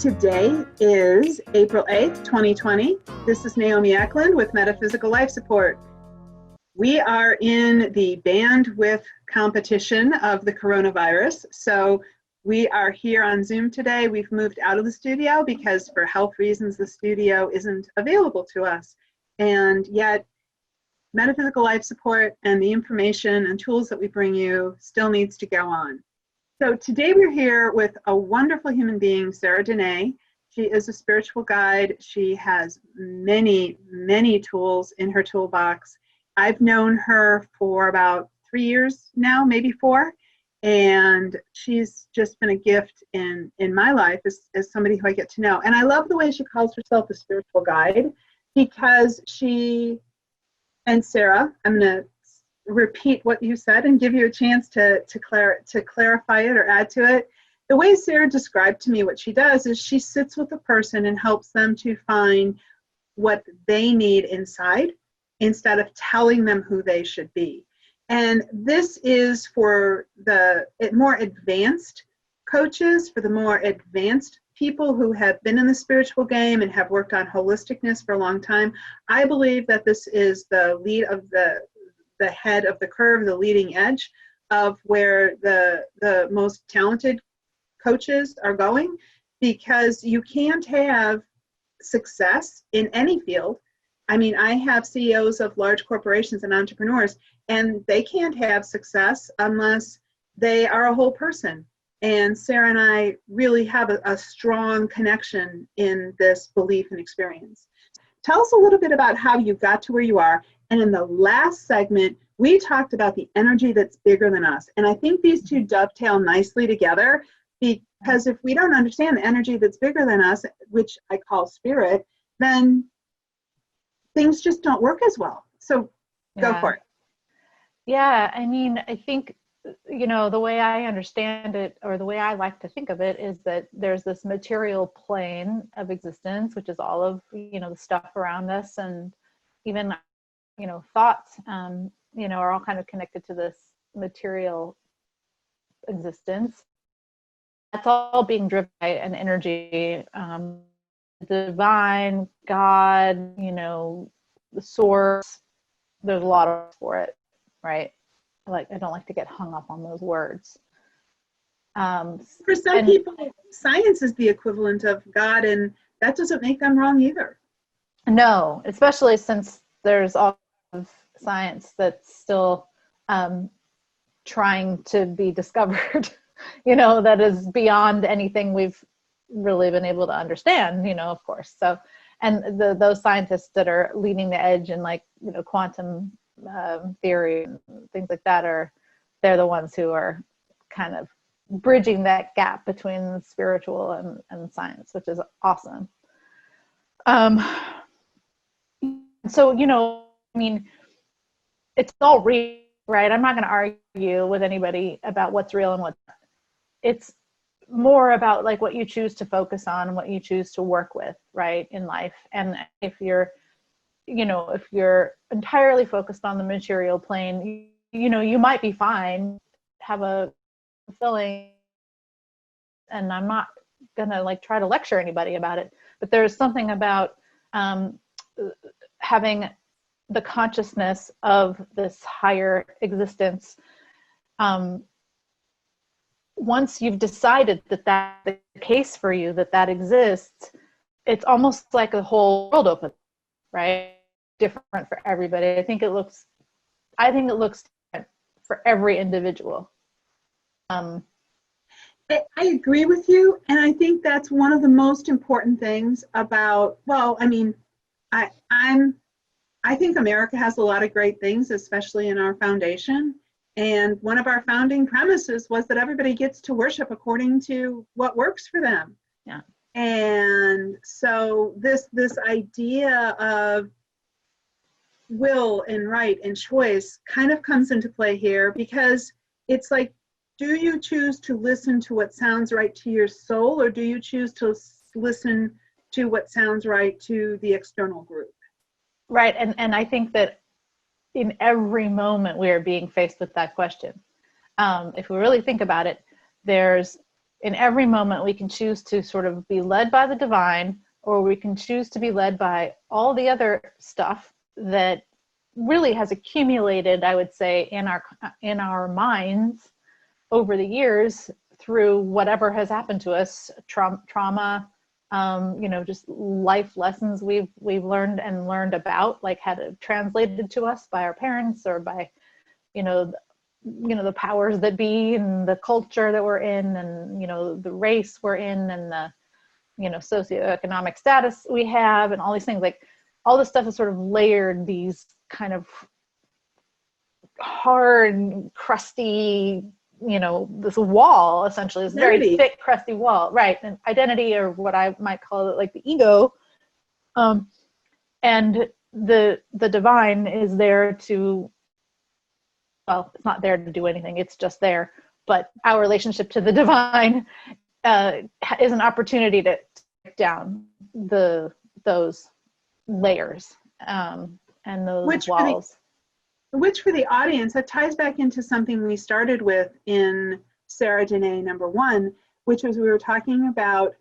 Today is April 8th, 2020. This is Naomi Eklund with Metaphysical Life Support. We are in the bandwidth competition of the coronavirus. So we are here on Zoom today. We've moved out of the studio because for health reasons, the studio isn't available to us. And yet, Metaphysical Life Support and the information and tools that we bring you still needs to go on. So today we're here with a wonderful human being, Sarah Denae. She is a spiritual guide. She has many, many tools in her toolbox. I've known her for about 3 years now, maybe 4. And she's just been a gift in my life as somebody who I get to know. And I love the way she calls herself a spiritual guide, because she, and Sarah, I'm going to repeat what you said and give you a chance to clarify it or add to it. The way Sarah described to me what she does is she sits with a person and helps them to find what they need inside instead of telling them who they should be. And this is for the more advanced coaches, for the more advanced people who have been in the spiritual game and have worked on holisticness for a long time. I believe that this is the lead of the head of the curve, the leading edge of where the most talented coaches are going, because you can't have success in any field. I mean, I have CEOs of large corporations and entrepreneurs, and they can't have success unless they are a whole person. And Sarah and I really have a strong connection in this belief and experience. Tell us a little bit about how you got to where you are. And in the last segment, we talked about the energy that's bigger than us. And I think these two dovetail nicely together, because if we don't understand the energy that's bigger than us, which I call spirit, then things just don't work as well. So go for it. Yeah, I mean, I think, the way I understand it, or the way I like to think of it, is that there's this material plane of existence, which is all of, the stuff around us, and even, thoughts, are all kind of connected to this material existence. That's all being driven by an energy, divine, God, the source. There's a lot of for it, right? I don't like to get hung up on those words. For some people, science is the equivalent of God, and that doesn't make them wrong either. No, especially since there's all of science that's still trying to be discovered, that is beyond anything we've really been able to understand, of course. So, and those scientists that are leading the edge in quantum theory and things like that, they're the ones who are kind of bridging that gap between spiritual and science, which is awesome. So, I mean, it's all real, right? I'm not going to argue with anybody about what's real and what's not. It's more about what you choose to focus on and what you choose to work with, right, in life. And if you're entirely focused on the material plane, you might be fine, have a fulfilling, and I'm not gonna try to lecture anybody about it, but there's something about having the consciousness of this higher existence. Once you've decided that that's the case for you, that exists, it's almost like the whole world opens, right? Different for everybody. I think it looks different for every individual. I agree with you, and I think that's one of the most important things about, I think America has a lot of great things, especially in our foundation. And one of our founding premises was that everybody gets to worship according to what works for them. Yeah. And so this idea of will and right and choice kind of comes into play here, because it's do you choose to listen to what sounds right to your soul, or do you choose to listen to what sounds right to the external group? Right. And I think that in every moment we are being faced with that question. If we really think about it, there's in every moment we can choose to sort of be led by the divine, or we can choose to be led by all the other stuff that really has accumulated, I would say, in our minds over the years through whatever has happened to us, trauma, just life lessons we've learned about, like had it translated to us by our parents or by, the powers that be and the culture that we're in, and, the race we're in, and the, socioeconomic status we have, and all these things. Like all this stuff is sort of layered these kind of hard, crusty, this wall, essentially, this very thick, crusty wall, right? And identity, or what I might call it, like the ego. And the divine is there to, well, it's not there to do anything, it's just there. But our relationship to the divine is an opportunity to break down those layers and those walls. Which for the audience, that ties back into something we started with in Sarah Denae #1, which was we were talking about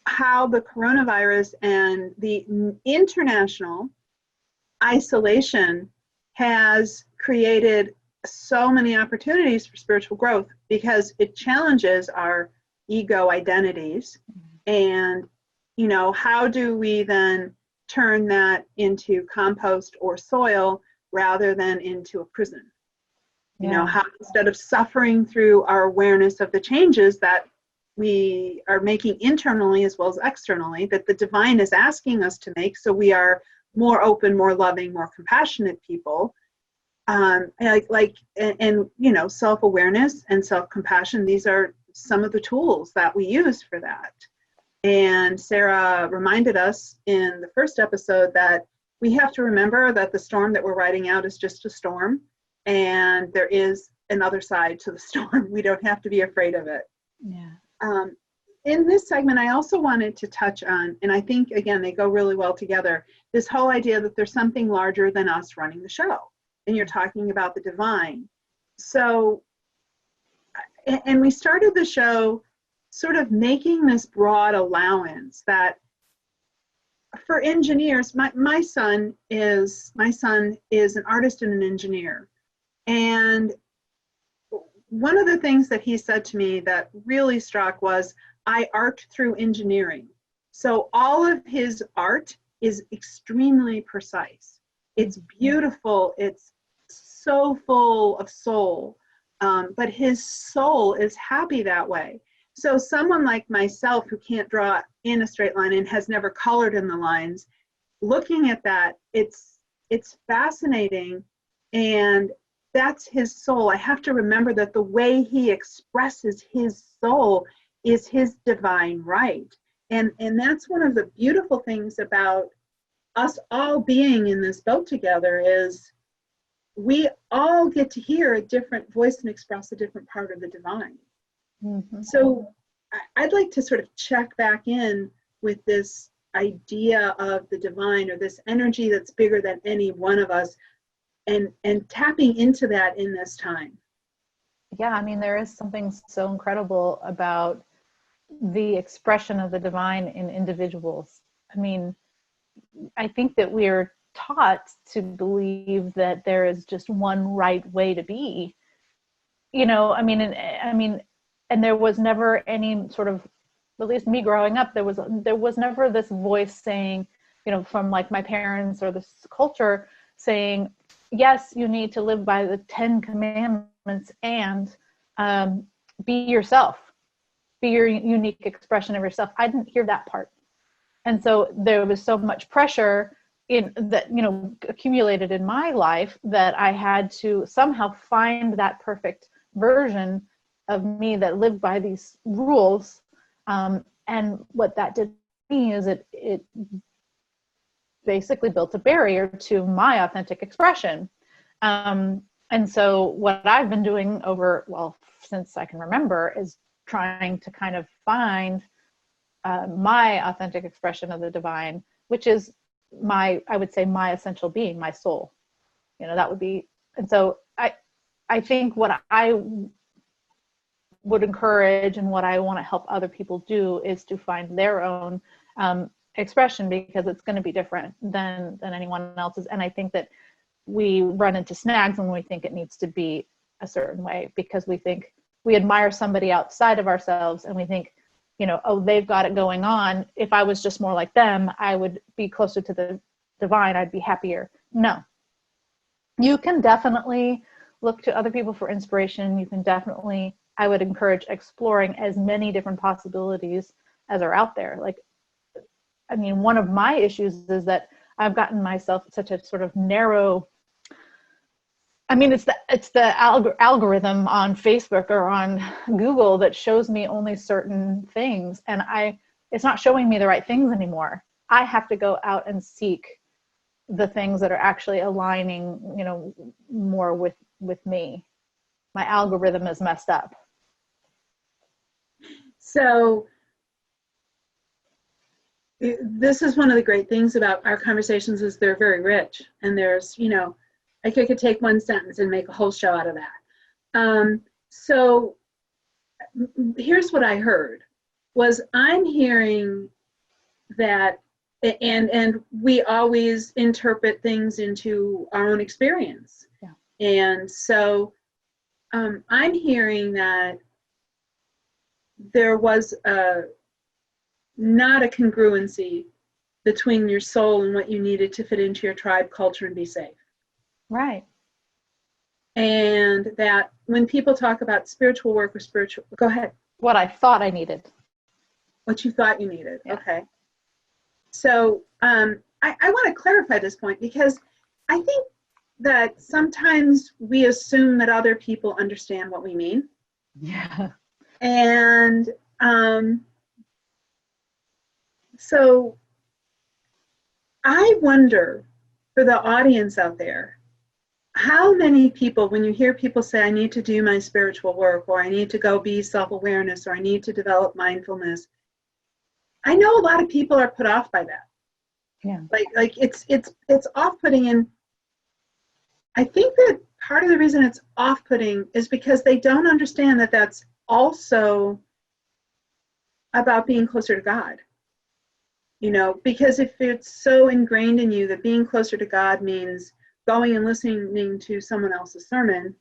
how the coronavirus and the international isolation has created so many opportunities for spiritual growth, because it challenges our ego identities. And, how do we then turn that into compost or soil rather than into a prison? How instead of suffering through our awareness of the changes that we are making internally as well as externally, that the divine is asking us to make, so we are more open, more loving, more compassionate people, self-awareness and self-compassion, these are some of the tools that we use for that. And Sarah reminded us in the first episode that we have to remember that the storm that we're riding out is just a storm, and there is another side to the storm. We don't have to be afraid of it. Yeah. In this segment, I also wanted to touch on, and I think, again, they go really well together, this whole idea that there's something larger than us running the show. And you're talking about the divine. So, and we started the show sort of making this broad allowance that for engineers, my son is an artist and an engineer. And one of the things that he said to me that really struck was, I art through engineering. So all of his art is extremely precise. It's beautiful. It's so full of soul. But his soul is happy that way. So someone like myself who can't draw in a straight line and has never colored in the lines, looking at that, it's fascinating, and that's his soul. I have to remember that the way he expresses his soul is his divine right. And that's one of the beautiful things about us all being in this boat together, is we all get to hear a different voice and express a different part of the divine. Mm-hmm. So I'd like to sort of check back in with this idea of the divine, or this energy that's bigger than any one of us, and tapping into that in this time. Yeah, I mean, there is something so incredible about the expression of the divine in individuals. I mean, I think that we're taught to believe that there is just one right way to be. And there was never any sort of, at least me growing up, there was never this voice saying, from like my parents or this culture saying, yes, you need to live by the 10 commandments and be yourself, be your unique expression of yourself. I didn't hear that part. And so there was so much pressure in that, accumulated in my life, that I had to somehow find that perfect version of me that lived by these rules. And what that did to me is it basically built a barrier to my authentic expression. And so what I've been doing since I can remember, is trying to kind of find my authentic expression of the divine, which is I would say my essential being, my soul. That would be. And so I think what I would encourage and what I want to help other people do is to find their own expression, because it's going to be different than anyone else's. And I think that we run into snags when we think it needs to be a certain way, because we admire somebody outside of ourselves and we think, oh, they've got it going on. If I was just more like them, I would be closer to the divine. I'd be happier. No, you can definitely look to other people for inspiration. You can definitely, I would encourage exploring as many different possibilities as are out there. Like, I mean, one of my issues is that I've gotten myself such a sort of narrow, I mean, it's the algorithm on Facebook or on Google that shows me only certain things, and it's not showing me the right things anymore. I have to go out and seek the things that are actually aligning, more with me. My algorithm is messed up. So this is one of the great things about our conversations, is they're very rich, and there's, I could take one sentence and make a whole show out of that. So here's what I heard was, I'm hearing that, and we always interpret things into our own experience. Yeah. And so I'm hearing that there was not a congruency between your soul and what you needed to fit into your tribe culture and be safe. Right. And that when people talk about spiritual work or spiritual, go ahead. What I thought I needed. What you thought you needed. Yeah. Okay. So I want to clarify this point, because I think that sometimes we assume that other people understand what we mean. Yeah. And so I wonder, for the audience out there, how many people, when you hear people say, I need to do my spiritual work, or I need to go be self-awareness, or I need to develop mindfulness, I know a lot of people are put off by that. Yeah. Like it's off-putting. And I think that part of the reason it's off-putting is because they don't understand that that's also about being closer to God. Because if it's so ingrained in you that being closer to God means going and listening to someone else's sermon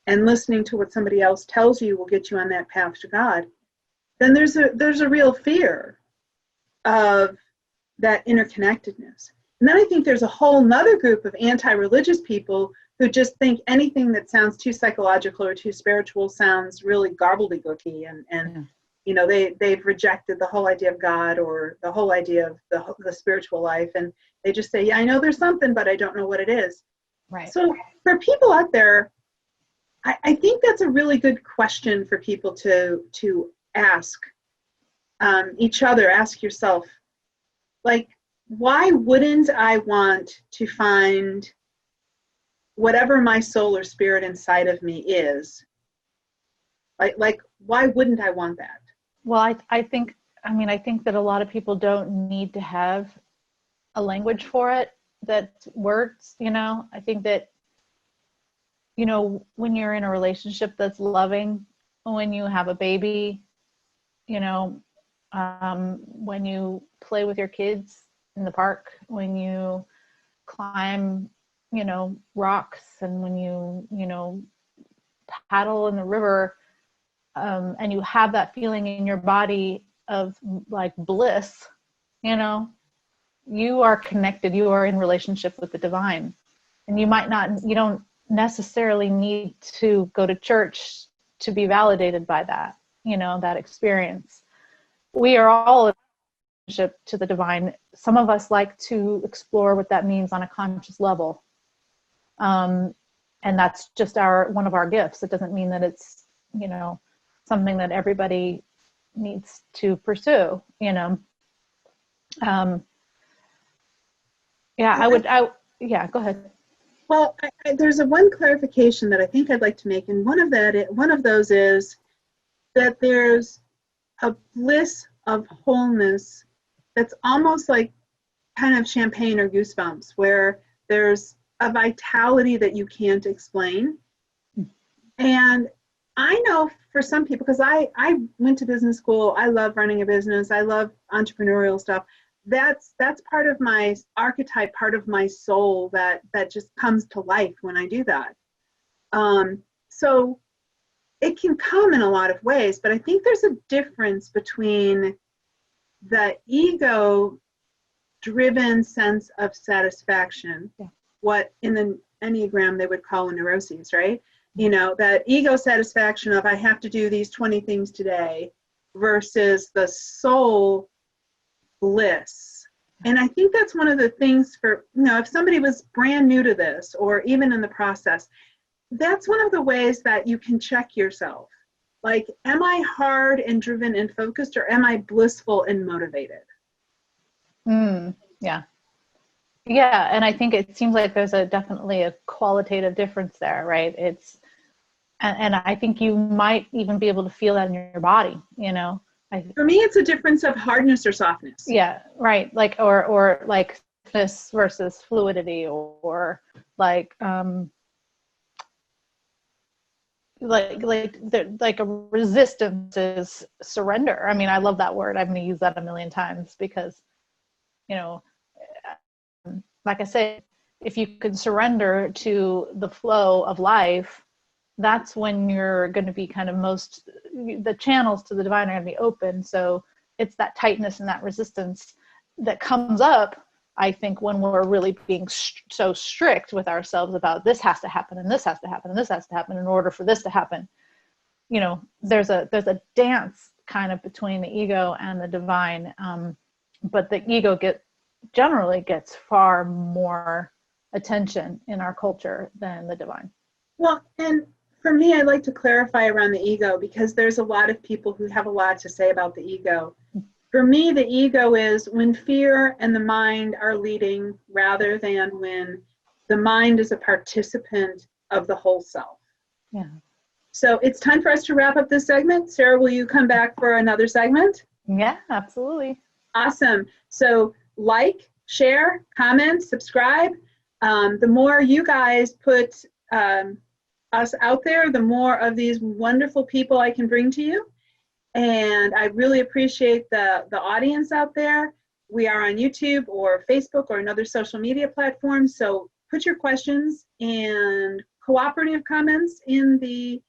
and listening to what somebody else tells you will get you on that path to God, then there's a real fear of that interconnectedness. And then I think there's a whole nother group of anti-religious people who just think anything that sounds too psychological or too spiritual sounds really gobbledygooky, and they've rejected the whole idea of God or the whole idea of the spiritual life, and they just say, yeah, I know there's something, but I don't know what it is. Right. So for people out there, I think that's a really good question for people to ask each other. Ask yourself, like, why wouldn't I want to find whatever my soul or spirit inside of me is? Like, why wouldn't I want that? Well, I think that a lot of people don't need to have a language for it, that words, I think that, when you're in a relationship that's loving, when you have a baby, when you play with your kids in the park, when you climb, rocks, and when you, paddle in the river, and you have that feeling in your body of like bliss, you are connected, you are in relationship with the divine. And you don't necessarily need to go to church to be validated by that, that experience. We are all in relationship to the divine. Some of us like to explore what that means on a conscious level. And that's just one of our gifts. It doesn't mean that it's, something that everybody needs to pursue, yeah, go ahead. Well, there's one clarification that I think I'd like to make, and one of those is that there's a bliss of wholeness that's almost like kind of champagne or goosebumps, where there's a vitality that you can't explain. And I know for some people, because I went to business school, I love running a business, I love entrepreneurial stuff. That's part of my archetype, part of my soul that just comes to life when I do that. So it can come in a lot of ways, but I think there's a difference between the ego-driven sense of satisfaction, what in the Enneagram they would call a neuroses, right? You know, that ego satisfaction of I have to do these 20 things today versus the soul bliss. And I think that's one of the things for, you know, if somebody was brand new to this or even in the process, that's one of the ways that you can check yourself. Like, am I hard and driven and focused, or am I blissful and motivated? Yeah. Yeah. And I think it seems like there's definitely a qualitative difference there, right? And I think you might even be able to feel that in your body, you know? For me, it's a difference of hardness or softness. Yeah, right. Like, or like stiffness versus fluidity, or like a resistance is surrender. I mean, I love that word. I'm going to use that a million times because, you know, like I said, if you can surrender to the flow of life, that's when you're going to be kind of the channels to the divine are going to be open. So it's that tightness and that resistance that comes up, I think, when we're really being so strict with ourselves about this has to happen and this has to happen and this has to happen in order for this to happen. You know, there's a dance kind of between the ego and the divine, but the ego generally gets far more attention in our culture than the divine. Well, and for me, I'd like to clarify around the ego, because there's a lot of people who have a lot to say about the ego. For me, the ego is when fear and the mind are leading rather than when the mind is a participant of the whole self. Yeah. So it's time for us to wrap up this segment. Sarah, will you come back for another segment? Yeah, absolutely. Awesome. So like, share, comment, subscribe. The more you guys put us out there, the more of these wonderful people I can bring to you. And I really appreciate the audience out there. We are on YouTube or Facebook or another social media platform. So put your questions and cooperative comments in the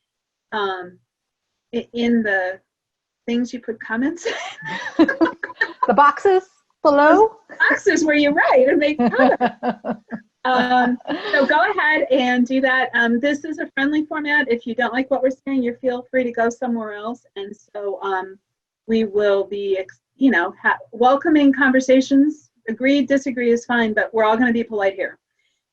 things you put comments. The boxes below. Boxes where you write and make comments. So go ahead and do that. This is a friendly format. If you don't like what we're saying, you feel free to go somewhere else. And so we will be, welcoming conversations. Agree, disagree is fine, but we're all going to be polite here.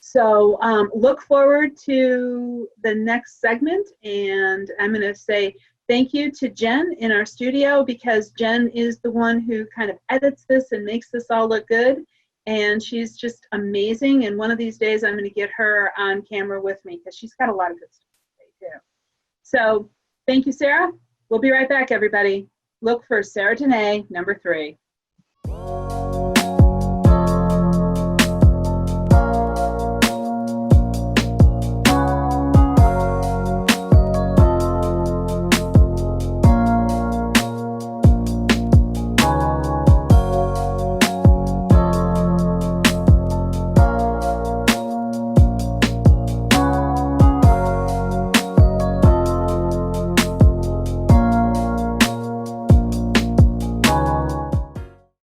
So look forward to the next segment. And I'm going to say thank you to Jen in our studio, because Jen is the one who kind of edits this and makes this all look good. And she's just amazing. And one of these days, I'm going to get her on camera with me, because she's got a lot of good stuff to say too. So thank you, Sarah. We'll be right back, everybody. Look for Sarah Denae, number 3.